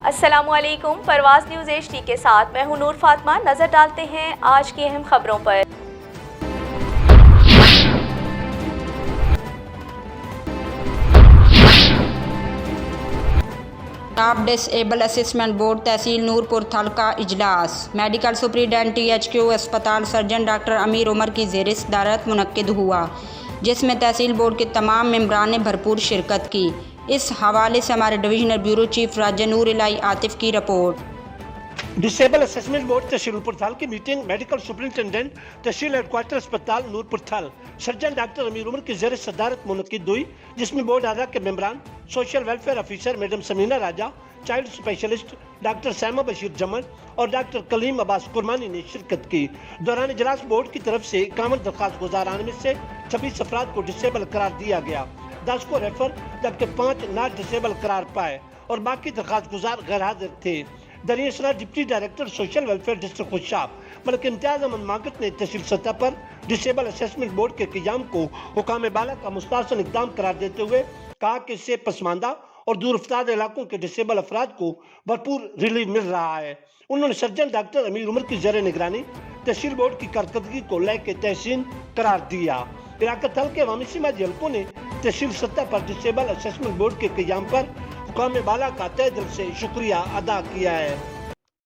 السلام علیکم، پرواز نیوز HD کے ساتھ میں ہوں نور فاطمہ۔ نظر ڈالتے ہیں آج کی اہم خبروں پر۔ ٹاپ ڈس ایبل اسسمنٹ بورڈ تحصیل نورپور تھل کا اجلاس میڈیکل سپرنٹینڈنٹ THQ اسپتال سرجن ڈاکٹر امیر عمر کی زیر صدارت منعقد ہوا، جس میں تحصیل بورڈ کے تمام ممبران نے بھرپور شرکت کی۔ اس حوالے سے ہمارے ڈویژنل بیورو چیف راجہ نور الہی عاطف کی رپورٹ۔ ڈس ایبل اسسمنٹ بورڈ تحصیل نورپور تھل کی میٹنگ میڈیکل سپرنٹینڈنٹ تحصیل ہیڈ کوارٹر اسپتال نورپور تھل سرجن ڈاکٹر امیر عمر کی زیر صدارت منعقد ہوئی، جس میں بورڈ اعضاء کے ممبران، social welfare officer madam Samina Raja, child specialist doctor Seema Bashir Jamal اور ڈاکٹر کلیم عباس کرمانی نے شرکت کی۔ دوران اجلاس بورڈ کی طرف سے 51 درخواست گزاران میں سے 26 افراد کو ڈس ایبل قرار دیا گیا، 10 کو ریفر جبکہ 5 ناٹ ڈس ایبل قرار پائے اور باقی درخواست گزار غیر حاضر تھے۔ دریں اثنا deputy director social welfare district Khushab Malik Imtiaz Ahmad Mangat نے تحصیل سطح پر ڈس ایبل اسسمنٹ بورڈ کے قیام کو حکام بالا کا مستحسن اقدام قرار دیتے ہوئے کہا کہ اس سے پسماندہ اور دور افتادہ علاقوں کے ڈس ایبل افراد کو بھرپور ریلیف مل رہا ہے۔ انہوں نے سرجن ڈاکٹر امیر عمر کی زیر نگرانی تحصیل بورڈ کی کارکردگی کو لے کے تحسین قرار دیا۔ علاقہ تھل کے عوامی سماجی حلقوں نے تحصیل سطح پر ڈس ایبل اسسمنٹ بورڈ کے قیام پر حکام بالا کا تہہ دل سے شکریہ ادا کیا ہے۔